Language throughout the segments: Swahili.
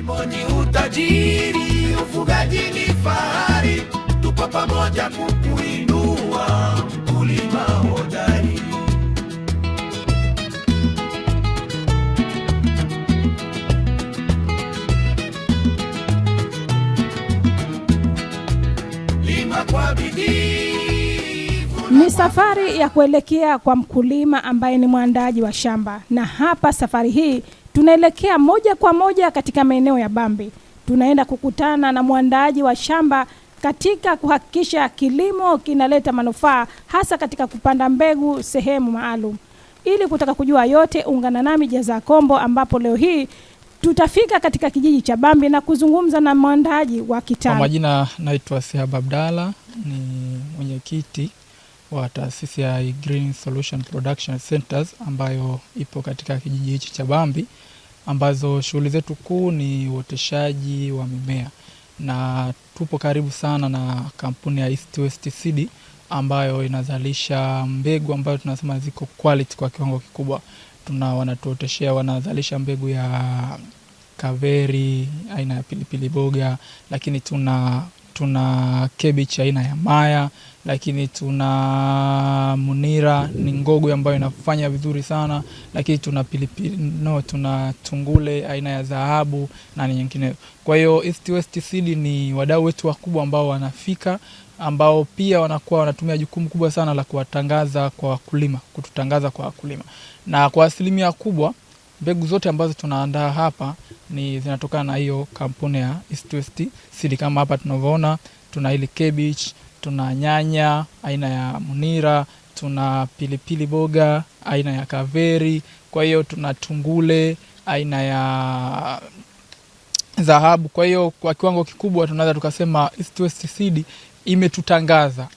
Kilimo ni utajiri, ufugaji ni fahari, tupo pamoja kukuinua mkulima hodari. Lima kwa bidii. Ni safari ya kuelekea kwa mkulima ambaye ni mwandaji wa shamba, na hapa safari hii tunaelekea moja kwa moja katika maeneo ya Bambi. Tunaenda kukutana na mwandaji wa shamba katika kuhakikisha kilimo kinaleta manufaa, hasa katika kupanda mbegu sehemu maalum. Ili kutaka kujua yote, ungana nami Jeza Kombo, ambapo leo hii tutafika katika kijiji cha Bambi na kuzungumza na mwandaji wa kitalu. Kwa majina naitwa Sihab Abdalla, ni mwenyekiti wa taasisi ya Green Solution Production Centers ambayo ipo katika kijiji hichi cha Bambi, ambazo shughuli zetu kuu ni uoteshaji wa mimea, na tupo karibu sana na kampuni ya East West Seed ambayo inazalisha mbegu ambayo tunasema ziko quality kwa kiwango kikubwa. Wanatuoteshea, wanazalisha mbegu ya kaveri aina ya pilipili boga, lakini tuna cabbage aina ya maya, lakini tuna munira, ni ngogo ambayo inafanya vizuri sana, lakini tuna tungule aina ya dhahabu na nyingine. Kwa hiyo East West Seed ni wadau wetu wakubwa ambao wanafika, ambao pia wanatumia jukumu kubwa sana la kututangaza kwa wakulima. Na kwa asilimia kubwa mbegu zote ambazo tunaandaa hapa zinatokana na hiyo kampuni ya East West Seed. Kama hapa tunavyoona, tuna ile cabbage, tuna nyanya aina ya munira, tuna pilipili boga aina ya kaveri, kwa hiyo tuna tungule aina ya dhahabu. Kwa hiyo kwa kiwango kikubwa tunaweza tukasema East West Seed imetutangaza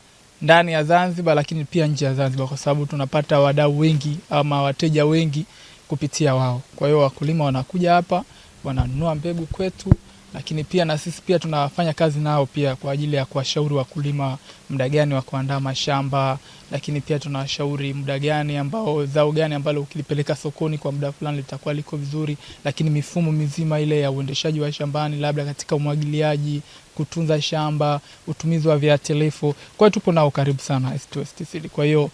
ndani ya Zanzibar, lakini pia nje ya Zanzibar, kwa sababu tunapata wadau wengi ama wateja wengi kupitia wao. Kwa hiyo wakulima wanakuja hapa, wananunua mbegu kwetu, lakini pia na sisi pia tunafanya kazi nao pia kwa ajili ya kuwashauri wakulima muda gani wa kuandaa mashamba, lakini pia tunawashauri muda gani ambao zao gani ambalo ukilipeleka sokoni kwa muda fulani litakuwa liko vizuri, lakini mifumo mizima ile ya uendeshaji wa shambani, labda katika umwagiliaji, kutunza shamba, utumizi wa viuatilifu. Kwa hiyo tupo nao karibu sana East West Seed. Kwa hiyo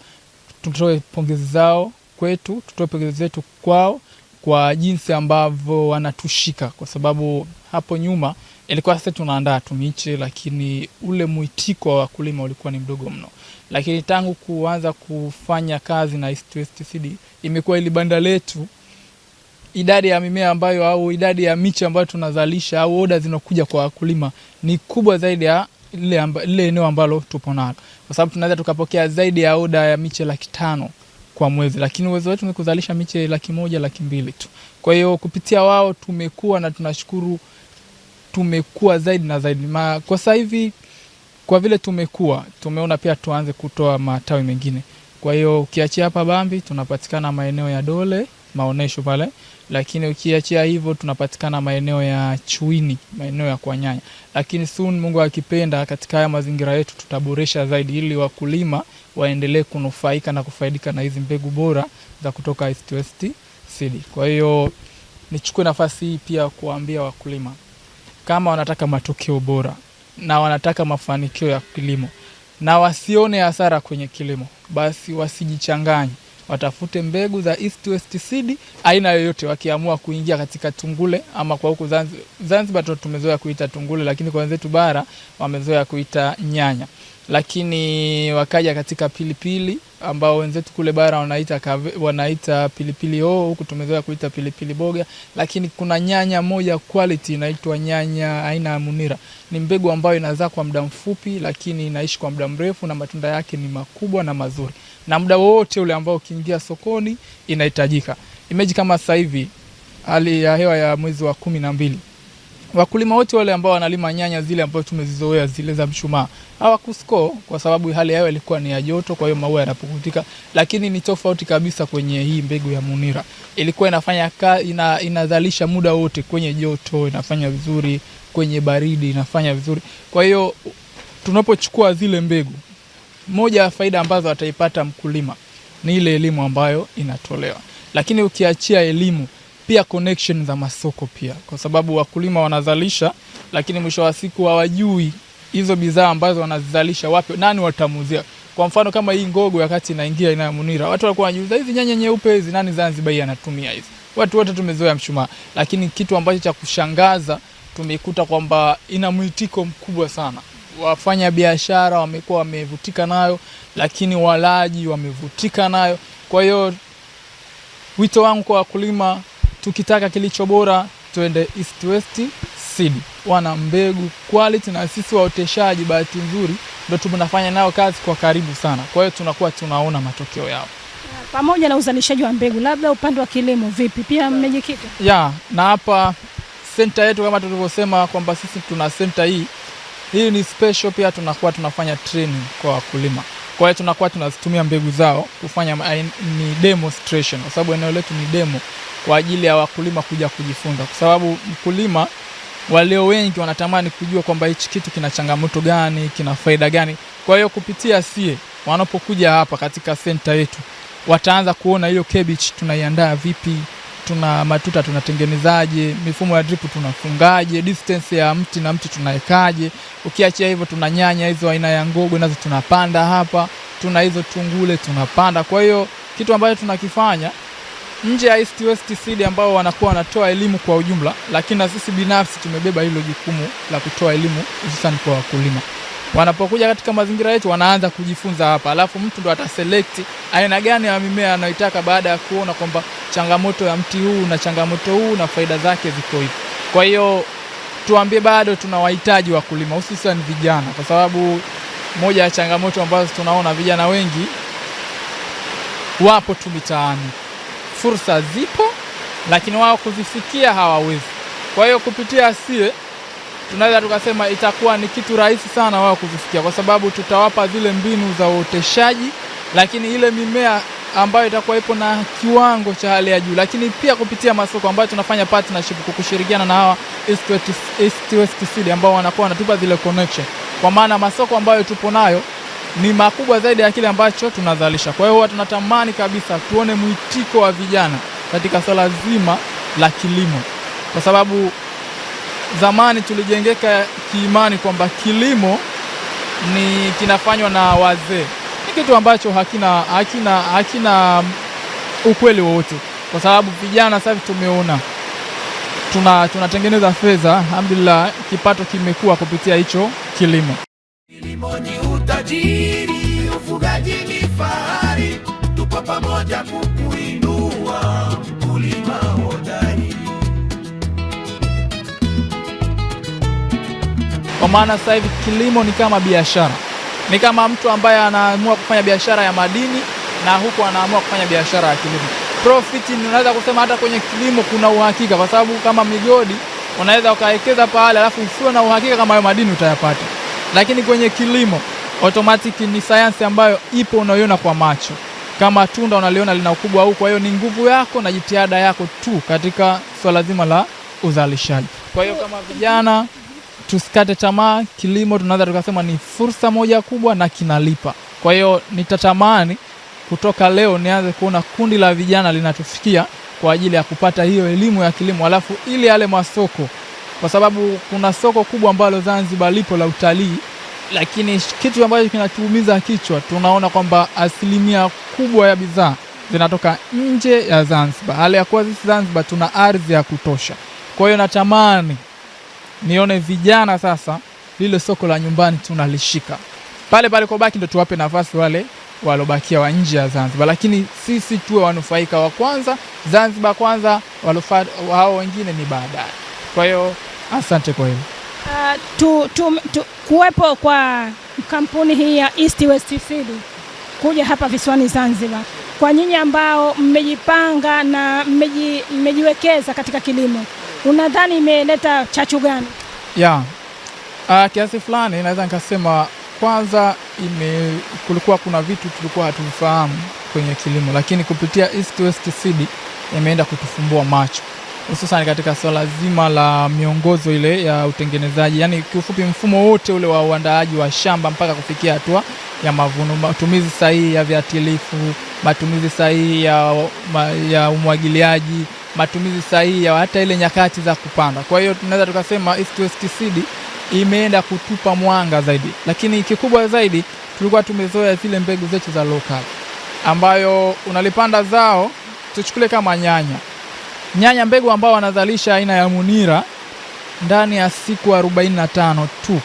tutoe pongezi zao kwetu, tutoe pongezi zetu kwao kwa jinsi ambavyo wanatushika, kwa sababu hapo nyuma ilikuwa sasa tunaandaa tumiche, lakini ule muitiko wa wakulima ulikuwa ni mdogo mno. Lakini tangu kuanza kufanya kazi na East West Seed, imekuwa ile banda letu, idadi ya mimea ambayo au idadi ya miche ambayo tunazalisha au oda zinokuja kwa wakulima ni kubwa zaidi ya ile eneo ambalo tupo nalo, kwa sababu tunaweza tukapokea zaidi ya oda ya miche 500 kwa mwezi, lakini uwezo wetu ni kuzalisha miche 100,000, 200,000 tu. Kwa hiyo kupitia wao tumekuwa, na tunashukuru tumekuwa zaidi na zaidi. Kwa sasa hivi kwa vile tumeona pia tuanze kutoa matawi mengine. Kwa hiyo ukiachia hapa Bambi tunapatikana maeneo ya Dole maonesho pale, lakini ukiachia hivyo tunapatikana maeneo ya Chuini, maeneo ya kwa nyanya. Lakini soon Mungu akipenda, katika haya mazingira yetu tutaboresha zaidi ili wakulima waendelee kunufaika na kufaidika na hizi mbegu bora za kutoka East West Seed. Kwa hiyo nichukue nafasi hii pia kuambia wakulima, kama wanataka matokeo bora na wanataka mafanikio ya kilimo na wasione hasara kwenye kilimo, basi wasijichanganye, watafute mbegu za East West Seed aina yoyote. Wakiamua kuingia katika tungule, ama kwa huku Zanzibar tumezoea kuita tungule, lakini kwa wenzetu bara wamezoea kuita nyanya. Lakini wakaja katika pilipili ambao wenzetu kule bara wanaita pilipili hoho, huku tumezoea kuita pilipili boga. Lakini kuna nyanya moja quality inaitwa nyanya aina ya munira. Ni mbegu ambayo inazaa kwa muda mfupi, lakini inaishi kwa muda mrefu, na matunda yake ni makubwa na mazuri, na muda wote ule ambao ukiingia sokoni inahitajika. Imagine kama sasa hivi hali ya hewa ya mwezi wa 12, wakulima wote wale ambao wanalima nyanya zile ambazo tumezizoea, zile za mshumaa, hawakuscore kwa sababu hali ya hewa ilikuwa ni ya joto, kwa hiyo maua yanapukutika. Lakini ni tofauti kabisa kwenye hii mbegu ya munira. Ilikuwa inazalisha muda wote, kwenye joto inafanya vizuri, kwenye baridi inafanya vizuri. Kwa hiyo tunapochukua zile mbegu, moja ya faida ambazo ataipata mkulima ni ile elimu ambayo inatolewa. Lakini ukiachia elimu, pia connection za masoko pia, kwa sababu wakulima wanazalisha lakini mwisho wa siku hawajui hizo bidhaa ambazo wanazalisha wapi, nani watamuuzia. Kwa mfano kama hii ngogo wakati inaingia ina Munira, watu walikuwa wanajiuliza hizi nyanya nyeupe hizi nani Zanzibar anatumia hizi? Watu wote tumezoea mshumaa, lakini kitu ambacho cha kushangaza tumekuta kwamba ina mwitiko mkubwa sana. Wafanya biashara wamekuwa wamevutika nayo, lakini walaji wamevutika nayo. Kwa hiyo wito wangu kwa wakulima, tukitaka kilicho bora tuende East West Seed. Wana mbegu quality, na sisi waoteshaji bahati nzuri ndio tunafanya nao kazi kwa karibu sana. Kwa hiyo tunakuwa tunaona matokeo yao. Pamoja na uzalishaji wa mbegu, labda upande wa kilimo vipi pia mmejikita? Na hapa center yetu kama tulivyosema kwamba sisi tuna center hii ni special, pia tunakuwa tunafanya training kwa wakulima. Kwa hiyo tunakuwa tunazitumia mbegu zao kufanya ni demonstration, kwa sababu eneo letu ni demo kwa ajili ya wakulima kuja kujifunza, kwa sababu mkulima waleo wengi wanatamani kujua kwamba hichi kitu kina changamoto gani, kina faida gani. Kwa hiyo kupitia sie wanapokuja hapa katika center yetu wataanza kuona hiyo cabbage tunaiandaa vipi, tuna matuta tunatengenezaje, mifumo ya drip tunafungaje, distance ya mti na mti tunaekaje. Ukiachia hivyo tuna nyanya hizo aina ya ngogo nazo tunapanda hapa, tuna hizo tungule tunapanda. Kwa hiyo kitu ambacho tunakifanya nje ya East West Seed ambao wanakuwa wanatoa elimu kwa ujumla, lakini na sisi binafsi tumebeba hilo jukumu la kutoa elimu hususan kwa wakulima. Wanapokuja katika mazingira yetu wanaanza kujifunza hapa, alafu mtu ndo ataselect aina gani ya mimea anaitaka baada ya kuona kwamba changamoto ya mti huu na changamoto huu na faida zake ziko hivi. Kwa hiyo tuambie bado tunawahitaji wakulima hususan vijana, kwa sababu moja ya changamoto ambazo tunaona vijana wengi wapo tu mitaani. Fursa zipo lakini wao kuzifikia hawawezi. Kwa hiyo kupitia sie tunaweza tukasema itakuwa ni kitu rahisi sana wao kuzifikia, kwa sababu tutawapa zile mbinu za uoteshaji, lakini ile mimea ambayo itakuwa ipo na kiwango cha hali ya juu. Lakini pia kupitia masoko ambayo tunafanya partnership kushirikiana na hawa East West Seed ambao wanakuwa wanatupa zile connection, kwa maana masoko ambayo tupo nayo ni makubwa zaidi ya kile ambacho tunazalisha. Kwa hiyo tunatamani kabisa tuone mwitiko wa vijana katika swala zima la kilimo, kwa sababu zamani tulijengeka kiimani kwamba kilimo ni kinafanywa na wazee. Ni kitu ambacho hakina ukweli wowote, kwa sababu vijana sasa tumeona tunatengeneza fedha, alhamdulillah, kipato kimekuwa kupitia hicho kilimo. Kilimo ni utajiri, ufugaji ni fahari, tupo pamoja kukuinua, mkulima hodari. Kwa maana sasa hivi kilimo ni kama biashara, ni kama mtu ambaye anaamua kufanya biashara ya madini na huko anaamua kufanya biashara ya kilimo. Profit unaweza kusema hata kwenye kilimo kuna uhakika, kwa sababu kama migodi unaweza ukawekeza pale alafu usiwe na uhakika kama hayo madini utayapata. Lakini kwenye kilimo automatic ni sayansi ambayo ipo, unaiona kwa macho. Kama tunda unaliona lina ukubwa huu, kwa hiyo ni nguvu yako na jitihada yako tu katika swala zima la uzalishaji. Kwa hiyo kama vijana tusikate tamaa, kilimo tunaweza tukasema ni fursa moja kubwa na kinalipa. Kwa hiyo nitatamani kutoka leo nianze kuona kundi la vijana linatufikia kwa ajili ya kupata hiyo elimu ya kilimo, alafu ili yale masoko, kwa sababu kuna soko kubwa ambalo Zanzibar lipo la utalii, lakini kitu ambacho kinatuumiza kichwa, tunaona kwamba asilimia kubwa ya bidhaa zinatoka nje ya Zanzibar. Hali ya kuwa sisi Zanzibar tuna ardhi ya kutosha. Kwa hiyo natamani nione vijana sasa lile soko la nyumbani tunalishika. Pale kwa baki ndio tuwape nafasi wale walobakia wa nje ya Zanzibar, lakini sisi tuwe wanufaika wa kwanza, Zanzibar kwanza, hao wengine ni baadaye. Kwa hiyo asante kwa hilo. Kuwepo kwa kampuni hii ya East West Seed kuja hapa visiwani Zanzibar, kwa nyinyi ambao mmejipanga na mmejiwekeza katika kilimo, unadhani imeleta chachu gani? Kiasi fulani naweza nikasema kwanza kulikuwa kuna vitu tulikuwa hatufahamu kwenye kilimo, lakini kupitia East West Seed imeenda kutufumbua macho, hususan katika swala zima la miongozo ile ya utengenezaji, yani kiufupi mfumo wote ule wa uandaaji wa shamba mpaka kufikia hatua ya mavuno, matumizi sahihi ya viuatilifu, matumizi sahihi ya umwagiliaji, matumizi sahihi ya hata ile nyakati za kupanda. Kwa hiyo tunaweza tukasema East West Seed imeenda kutupa mwanga zaidi, lakini kikubwa zaidi tulikuwa tumezoea zile mbegu zetu za local ambayo unalipanda zao. Tuchukule kama nyanya mbegu ambao wanazalisha aina ya Munira, ndani ya siku 45 tu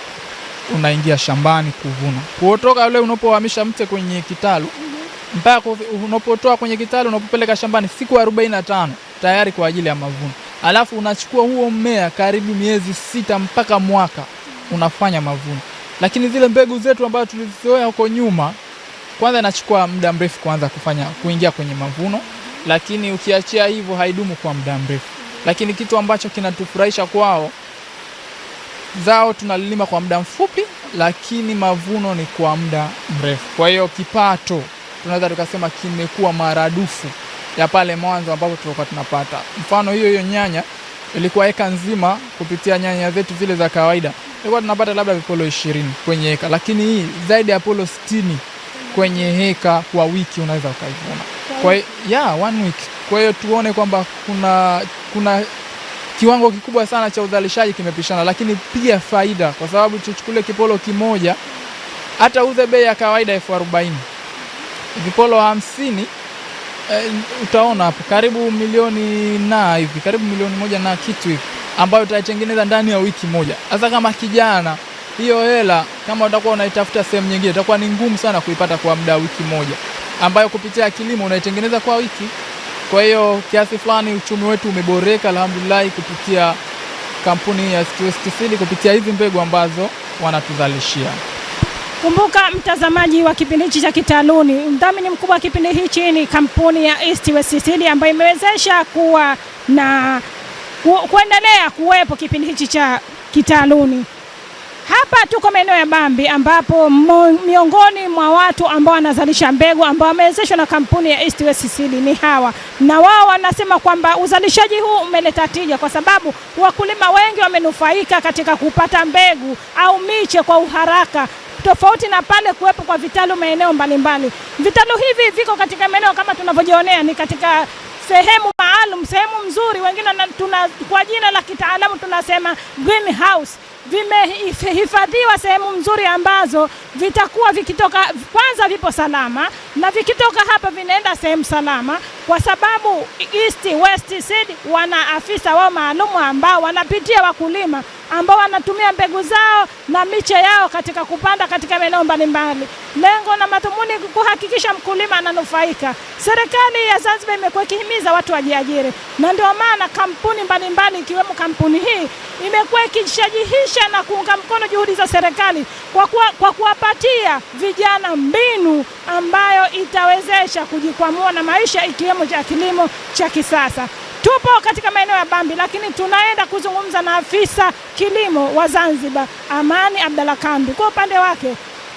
unaingia shambani kuvuna. Kutoka yule unapohamisha mche kwenye kitalu mpaka unapotoa kwenye kitalu unapopeleka shambani, siku 45 tayari kwa ajili ya mavuno. Alafu unachukua huo mmea karibu miezi 6 mpaka mwaka unafanya mavuno. Lakini zile mbegu zetu ambazo tulizoea huko nyuma, kwanza inachukua muda mrefu kuanza kuingia kwenye mavuno, lakini ukiachia hivyo haidumu kwa muda mrefu. Lakini kitu ambacho kinatufurahisha kwao, zao tunalilima kwa muda mfupi lakini mavuno ni kwa muda mrefu. Kwa hiyo kipato tunaweza tukasema kimekuwa maradufu ya pale mwanzo ambapo tulikuwa tunapata. Mfano hiyo nyanya ilikuwa eka nzima, kupitia nyanya zetu zile za kawaida ilikuwa tunapata labda vipolo 20 kwenye eka, lakini hii zaidi ya polo 60 kwenye heka kwa wiki unaweza ukaivuna. Kwa hiyo 1 week. Kwa hiyo tuone kwamba kuna kiwango kikubwa sana cha uzalishaji kimepishana, lakini pia faida, kwa sababu tuchukule kipolo kimoja hata uze bei ya kawaida 40,000. Vipolo 50 utaona hapo karibu milioni na hivi, karibu milioni 1 na kitu hivi, ambayo utaitengeneza ndani ya wiki moja. Sasa kama kijana, hiyo hela kama utakuwa unaitafuta sehemu nyingine itakuwa ni ngumu sana kuipata kwa muda wa wiki moja, ambayo kupitia kilimo unaitengeneza kwa wiki. Kwa hiyo kiasi fulani uchumi wetu umeboreka alhamdulillah kupitia kampuni ya East West Seed, kupitia hizi mbegu ambazo wanatuzalishia. Kumbuka mtazamaji wa kipindi hichi cha Kitaluni, mdhamini mkubwa wa kipindi hichi ni kampuni ya East West Seed ambayo imewezesha kuwa na kuendelea kuwepo kipindi hichi cha Kitaluni. Hapa tuko maeneo ya Bambi ambapo miongoni mwa watu ambao wanazalisha mbegu ambao wamewezeshwa na kampuni ya East West Seed ni hawa. Na wao wanasema kwamba uzalishaji huu umeleta tija kwa sababu wakulima wengi wamenufaika katika kupata mbegu au miche kwa uharaka, tofauti na pale kuwepo kwa vitalu maeneo mbalimbali. Vitalu hivi viko katika maeneo kama tunavyojionea, ni katika sehemu maalum, sehemu nzuri, wengine kwa jina la kitaalamu tunasema greenhouse. Vimehifadhiwa sehemu nzuri ambazo vitakuwa vikitoka, kwanza vipo salama, na vikitoka hapa vinaenda sehemu salama, kwa sababu East West Seed wana afisa wao maalum ambao wanapitia wakulima ambao wanatumia mbegu zao na miche yao katika kupanda katika maeneo mbalimbali. Lengo na madhumuni kuhakikisha mkulima ananufaika. Serikali ya Zanzibar imekuwa ikihimiza watu wajiajiri, na ndio maana kampuni mbalimbali ikiwemo kampuni hii imekuwa ikishajihisha na kuunga mkono juhudi za serikali kwa kuwapatia vijana mbinu ambayo itawezesha kujikwamua na maisha, ikiwemo cha kilimo cha kisasa. Tupo katika maeneo ya Bambi, lakini tunaenda kuzungumza na afisa kilimo wa Zanzibar, Amani Abdalla Kambi. Kwa upande wake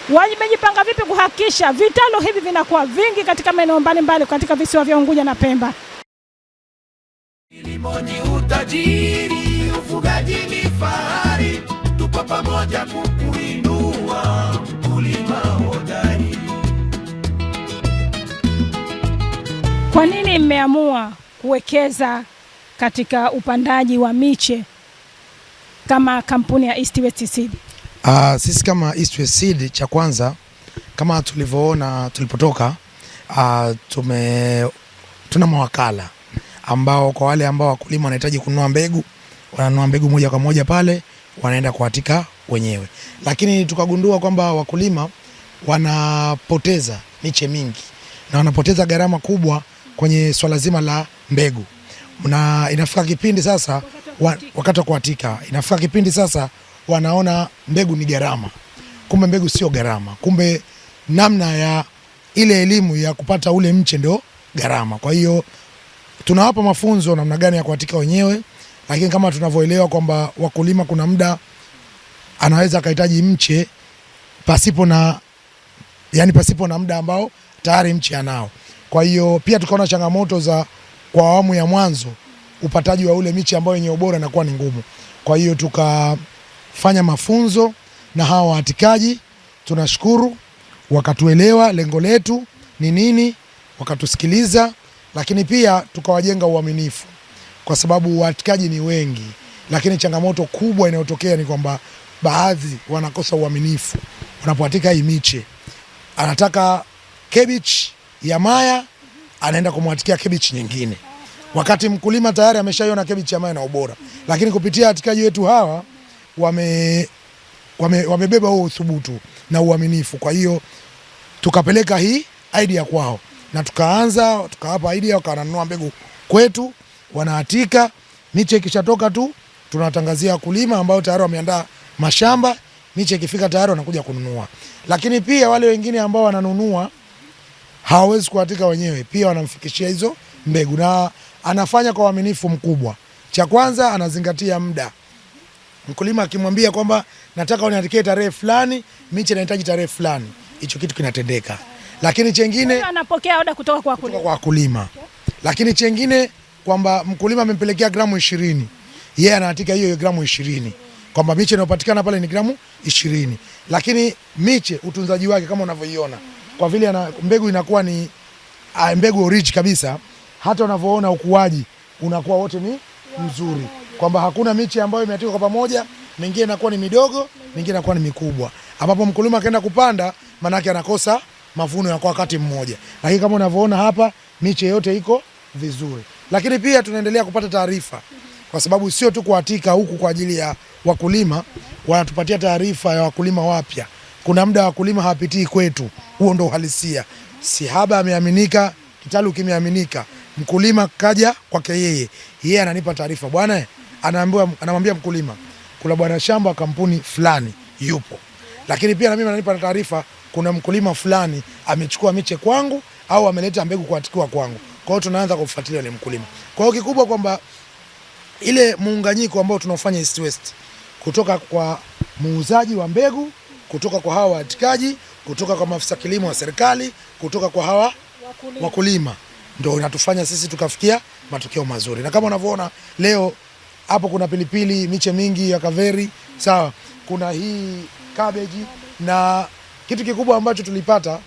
wamejipanga vipi kuhakikisha vitalu hivi vinakuwa vingi katika maeneo mbalimbali katika visiwa vya Unguja na Pemba? Kilimo ni utajiri, ufugaji ni fahari, tupo pamoja kukuinua mkulima hodari. Kwa nini mmeamua kuwekeza katika upandaji wa miche kama kampuni ya East West Seed? Sisi kama East West Seed, cha kwanza kama tulivyoona tulipotoka, tuna mawakala ambao kwa wale ambao wakulima wanahitaji kununua mbegu, wananunua mbegu moja kwa moja pale, wanaenda kuatika wenyewe. Lakini tukagundua kwamba wakulima wanapoteza miche mingi na wanapoteza gharama kubwa kwenye swala zima la mbegu. Na inafika kipindi sasa wakati wa kuatika, inafika kipindi sasa wanaona mbegu ni gharama. Kumbe mbegu sio gharama. Kumbe namna ya ile elimu ya kupata ule mche ndio gharama. Kwa hiyo tunawapa mafunzo namna gani ya kuatika wenyewe, lakini kama tunavyoelewa kwamba wakulima kuna muda anaweza akahitaji mche pasipo na muda ambao tayari mche anao. Kwa hiyo pia tukaona changamoto za kwa awamu ya mwanzo upataji wa ule miche ambao yenye ubora inakuwa ni ngumu. Kwa hiyo tukafanya mafunzo na hawa waatikaji, tunashukuru wakatuelewa lengo letu ni nini, wakatusikiliza, lakini pia tukawajenga uaminifu. kwa sababu watikaji ni wengi, lakini changamoto kubwa inayotokea ni kwamba baadhi wanakosa uaminifu wanapoatika hii miche. Anataka cabbage ya Maya, anaenda kumwatikia cabbage nyingine, wakati mkulima tayari ameshaiona cabbage ya Maya na ubora. Lakini kupitia watikaji wetu hawa wamebeba huo uthubutu na uaminifu. Kwa hiyo tukapeleka hii idea kwao na tukawapa idea, wakanunua mbegu kwetu, wanaatika. Miche ikishatoka tu tunawatangazia wakulima ambao tayari wameandaa mashamba. Miche ikifika tayari wanakuja kununua. Lakini pia wale wengine ambao wananunua hawawezi kuatika wenyewe, pia wanamfikishia hizo mbegu, na anafanya kwa uaminifu mkubwa. Cha kwanza anazingatia muda. Mkulima akimwambia kwamba nataka uniatikie tarehe fulani, miche inahitaji tarehe fulani, hicho kitu kinatendeka. Lakini chengine anapokea oda kutoka kwa wakulima. Lakini chengine kwamba mkulima amempelekea gramu 20, yeye anaatika hiyo gramu 20, kwamba miche inayopatikana pale ni gramu 20. Lakini miche utunzaji wake kama unavyoiona, kwa vile mbegu inakuwa ni mbegu origin kabisa, hata unavyoona ukuaji unakuwa wote ni mzuri, kwamba hakuna miche ambayo imeatikwa kwa pamoja, mingine inakuwa ni midogo, mingine inakuwa ni mikubwa, ambapo mkulima akaenda kupanda manake anakosa mavuno ya kwa wakati mmoja. Lakini kama unavyoona hapa miche yote iko vizuri. Lakini pia tunaendelea kupata taarifa, kwa sababu sio tu kuatika huku kwa ajili ya wakulima, wanatupatia taarifa ya wakulima wapya. Kuna muda wakulima hawapitii kwetu, huo ndo uhalisia. Sihaba ameaminika, kitalu kimeaminika, mkulima kaja kwake yeye ananipa taarifa, bwana anamwambia mkulima kuna bwana shamba wa kampuni fulani yupo. Lakini pia na mimi ananipa taarifa kuna mkulima fulani amechukua miche kwangu au ameleta mbegu kuatikiwa kwangu. Kwa hiyo tunaanza kufuatilia ni mkulima. Kwa hiyo kikubwa kwamba ile muunganyiko ambao tunaofanya East West, kutoka kwa muuzaji wa mbegu, kutoka kwa hawa waatikaji, kutoka kwa maafisa kilimo wa serikali, kutoka kwa hawa wakulima, ndio inatufanya sisi tukafikia matokeo mazuri. Na kama unavyoona leo hapo kuna pilipili, miche mingi ya kaveri, sawa, kuna hii cabbage, na kitu kikubwa ambacho tulipata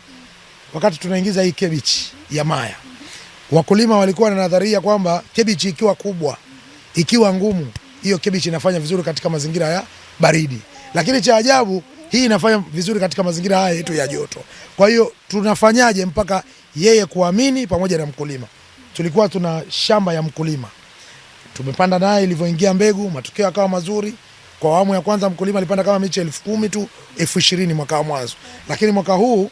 wakati tunaingiza hii cabbage ya Maya, wakulima walikuwa na nadharia kwamba cabbage ikiwa kubwa, ikiwa ngumu, hiyo cabbage inafanya vizuri katika mazingira ya baridi. Lakini cha ajabu, hii inafanya vizuri katika mazingira haya yetu ya joto. Kwa hiyo tunafanyaje mpaka yeye kuamini pamoja na mkulima? Tulikuwa tuna shamba ya mkulima, tumepanda naye, ilivyoingia mbegu matokeo yakawa mazuri. Kwa awamu ya kwanza mkulima alipanda kama miche 10,000 tu, 20,000 mwaka wa mwanzo. Lakini mwaka huu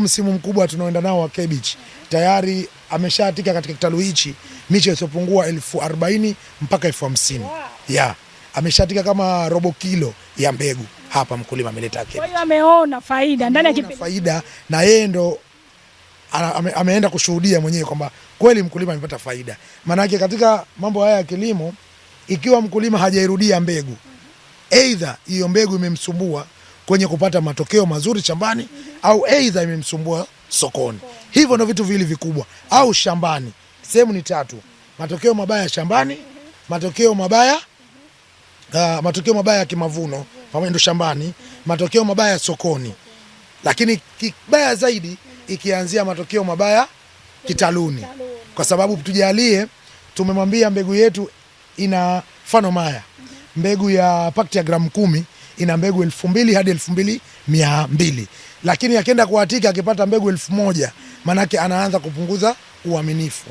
msimu mkubwa tunaoenda nao wa cabbage, tayari ameshaatika katika kitalu hichi miche isiyopungua 40,000 mpaka 50,000. Yeah, ameshaatika kama robo kilo ya mbegu hapa mkulima ameleta cabbage. Kwa hiyo ameona faida ndani ya kipindi. Faida, na yeye ndo ameenda kushuhudia mwenyewe kwamba kweli mkulima amepata faida. Maana katika mambo haya ya kilimo, ikiwa mkulima hajairudia mbegu, aidha hiyo mbegu imemsumbua kwenye kupata matokeo mazuri shambani, au aidha imemsumbua sokoni. Hivyo ndio vitu viwili vikubwa. Au shambani, sehemu ni tatu: matokeo mabaya shambani, matokeo mabaya ya kimavuno pamoja, ndo shambani, matokeo mabaya sokoni. Lakini kibaya zaidi ikianzia matokeo mabaya kitaluni, kwa sababu tujalie tumemwambia mbegu yetu ina mfano Maya, mbegu ya pakti ya gramu 10 ina mbegu 2,000 hadi 2,200, lakini akienda kuatika akipata mbegu 1,000, manake anaanza kupunguza uaminifu,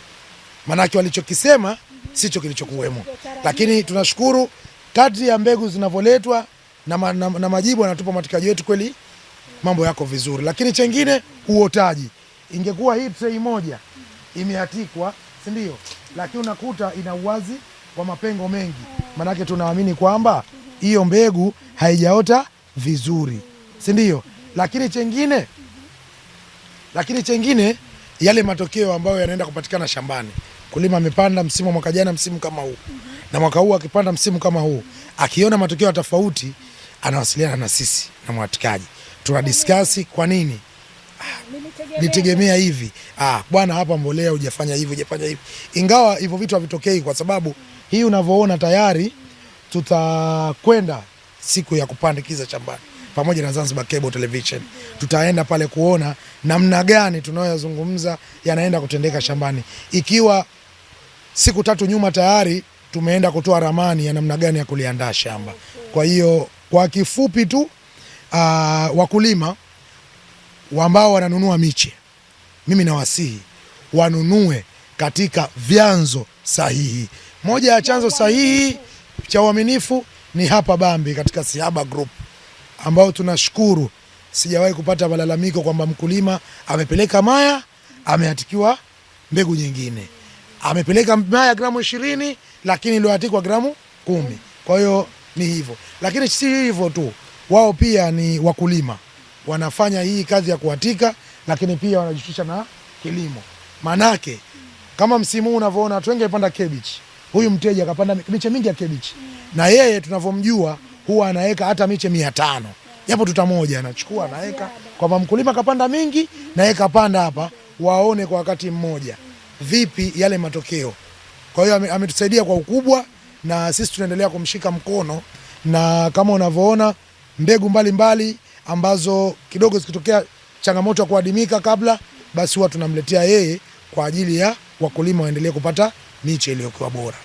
manake walichokisema sicho kilichokuwemo. Lakini tunashukuru kadri ya mbegu zinavyoletwa na majibu anatupa matikaji wetu, kweli mambo yako vizuri. Lakini chengine uotaji, ingekuwa hii tray moja imeatikwa, si ndio, lakini unakuta ina uwazi wa mapengo mengi, manake tunaamini kwamba hiyo mbegu haijaota vizuri, si ndio? Lakini chengine yale matokeo ambayo yanaenda kupatikana shambani. Kulima amepanda msimu mwaka jana msimu kama huu, na mwaka huu akipanda msimu kama huu, akiona matokeo tofauti anawasiliana na sisi na mwatikaji, tunadiskasi kwa nini nitegemea hivi, bwana hapa mbolea hujafanya hivi, hujafanya hivi. Ingawa hivyo vitu havitokei, kwa sababu hii unavyoona tayari tutakwenda siku ya kupandikiza shambani pamoja na Zanzibar Cable Television. Tutaenda pale kuona namna gani tunayoyazungumza yanaenda kutendeka shambani. Ikiwa siku 3 nyuma tayari tumeenda kutoa ramani ya namna gani ya kuliandaa shamba. Kwa hiyo kwa kifupi tu, wakulima ambao wananunua miche, mimi nawasihi wanunue katika vyanzo sahihi. Moja ya chanzo sahihi cha uaminifu ni hapa Bambi katika Sihaba Group, ambao tunashukuru sijawahi kupata malalamiko kwamba mkulima amepeleka maya ameatikiwa mbegu nyingine. Amepeleka maya gramu 20 lakini iliyoatikwa gramu 10. Kwa hiyo ni hivyo. Lakini si hivyo tu, wao pia ni wakulima. Wanafanya hii kazi ya kuatika, lakini pia wanajishughulisha na kilimo. Manake kama msimu huu unavyoona watu wengi wamepanda cabbage. Huyu mteja akapanda miche mingi ya cabbage. Na yeye tunavyomjua huwa anaweka hata miche 500. Japo tuta moja anachukua anaweka, kwa mkulima kapanda mingi na yeye kapanda hapa, waone kwa wakati mmoja vipi yale matokeo. Kwa hiyo ametusaidia kwa ukubwa, na sisi tunaendelea kumshika mkono, na kama unavyoona mbegu mbalimbali ambazo kidogo zikitokea changamoto ya kuadimika kabla, basi huwa tunamletea yeye kwa ajili ya wakulima waendelee kupata miche iliyokuwa bora.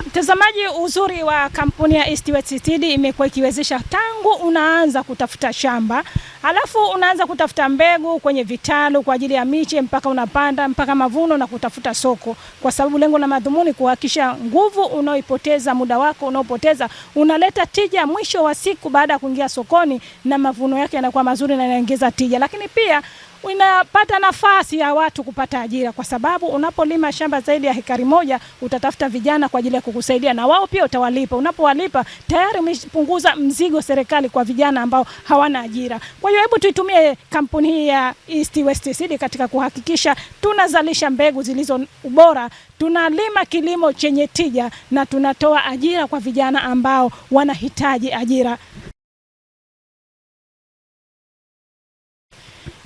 Mtazamaji, uzuri wa kampuni ya East West Seed imekuwa ikiwezesha tangu unaanza kutafuta shamba, alafu unaanza kutafuta mbegu kwenye vitalu kwa ajili ya miche, mpaka unapanda mpaka mavuno na kutafuta soko, kwa sababu lengo la madhumuni kuhakikisha nguvu unaoipoteza, muda wako unaopoteza unaleta tija mwisho wa siku baada ya kuingia sokoni, na mavuno yake yanakuwa mazuri na yanaongeza tija. Lakini pia unapata nafasi ya watu kupata ajira, kwa sababu unapolima shamba zaidi ya hekari 1 utatafuta vijana kwa ajili ya kukusaidia, na wao pia utawalipa. Unapowalipa tayari umepunguza mzigo serikali kwa vijana ambao hawana ajira. Kwa hiyo hebu tuitumie kampuni hii ya East West Seed katika kuhakikisha tunazalisha mbegu zilizo bora, tunalima kilimo chenye tija, na tunatoa ajira kwa vijana ambao wanahitaji ajira.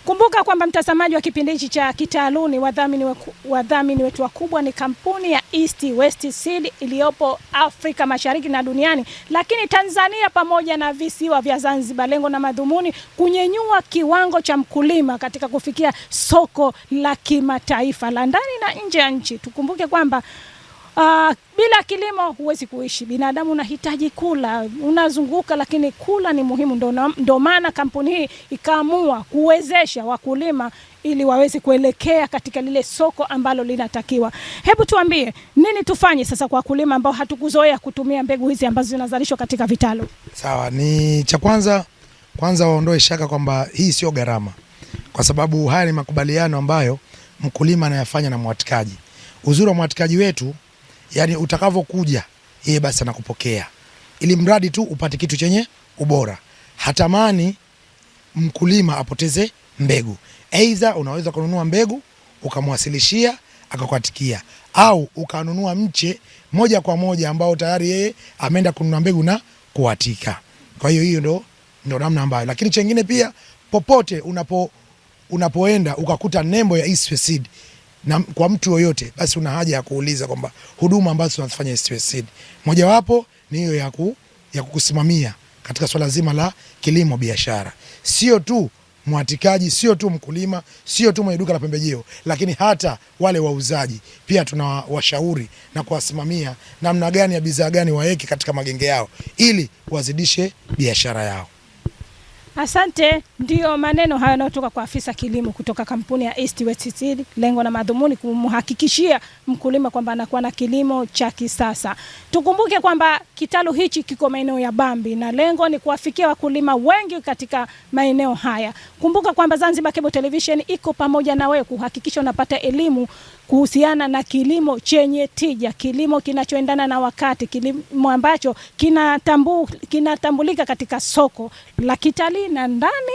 Kumbuka kwamba mtazamaji wa kipindi hichi cha Kitaaluni, wadhamini wetu wakubwa ni kampuni ya East West Seed iliyopo Afrika Mashariki na duniani, lakini Tanzania pamoja na visiwa vya Zanzibar. Lengo na madhumuni kunyenyua kiwango cha mkulima katika kufikia soko la kimataifa la ndani na nje ya nchi. Tukumbuke kwamba bila kilimo huwezi kuishi. Binadamu unahitaji kula, unazunguka, lakini kula ni muhimu. Ndio maana kampuni hii ikaamua kuwezesha wakulima ili waweze kuelekea katika lile soko ambalo linatakiwa. Hebu tuambie nini tufanye sasa kwa wakulima ambao hatukuzoea kutumia mbegu hizi ambazo zinazalishwa katika vitalu? Sawa, ni cha kwanza waondoe shaka kwamba hii sio gharama, kwa sababu haya ni makubaliano ambayo mkulima anayafanya na mwatikaji. Uzuri wa mwatikaji wetu, yani utakavyokuja yeye basi anakupokea, ili mradi tu upate kitu chenye ubora. Hatamani mkulima apoteze mbegu. Aidha unaweza kununua mbegu ukamwasilishia akakuatikia, au ukanunua mche moja kwa moja ambao tayari yeye ameenda kununua mbegu na kuatika. Kwa hiyo ndo namna ambayo. Lakini chengine pia, popote unapoenda ukakuta nembo ya East West Seed na kwa mtu yoyote, basi una haja ya kuuliza kwamba huduma ambazo tunafanya East West Seed mojawapo ni hiyo ya kukusimamia katika swala zima la kilimo biashara. Sio tu mwatikaji, sio tu mkulima, sio tu mwenye duka la pembejeo, lakini hata wale wauzaji pia tunawashauri na kuwasimamia namna gani ya bidhaa gani waeke katika magenge yao ili wazidishe biashara yao. Asante. Ndio maneno haya yanayotoka kwa afisa kilimo kutoka kampuni ya East West Seed. Lengo na madhumuni kumhakikishia mkulima kwamba anakuwa na kilimo cha kisasa. Tukumbuke kwamba kitalu hichi kiko maeneo ya Bambi, na lengo ni kuwafikia wakulima wengi katika maeneo haya. Kumbuka kwamba Zanzibar Cable Television iko pamoja na wewe kuhakikisha unapata elimu kuhusiana na kilimo chenye tija, kilimo kinachoendana na wakati, kilimo ambacho kinatambulika katika soko la kitalii na ndani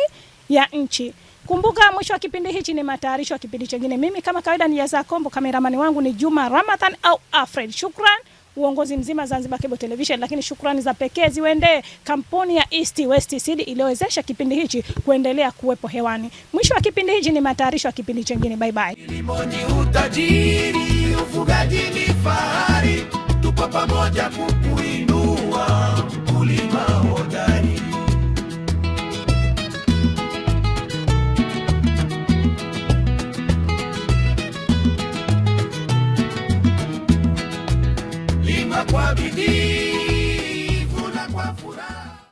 ya nchi. Kumbuka mwisho wa kipindi hichi ni matayarisho ya kipindi kingine. Mimi kama kawaida ni Yaza Kombo, kameramani wangu ni Juma Ramadhan au Alfred. Shukran uongozi mzima Zanzibar Cable Television, lakini shukrani za pekee ziwende kampuni ya East West Seed iliyowezesha kipindi hichi kuendelea kuwepo hewani. Mwisho wa kipindi hichi ni matayarisho ya kipindi kingine. Bye bye. Kilimo ni utajiri, ufugaji ni fahari, tupo pamoja kukuinua.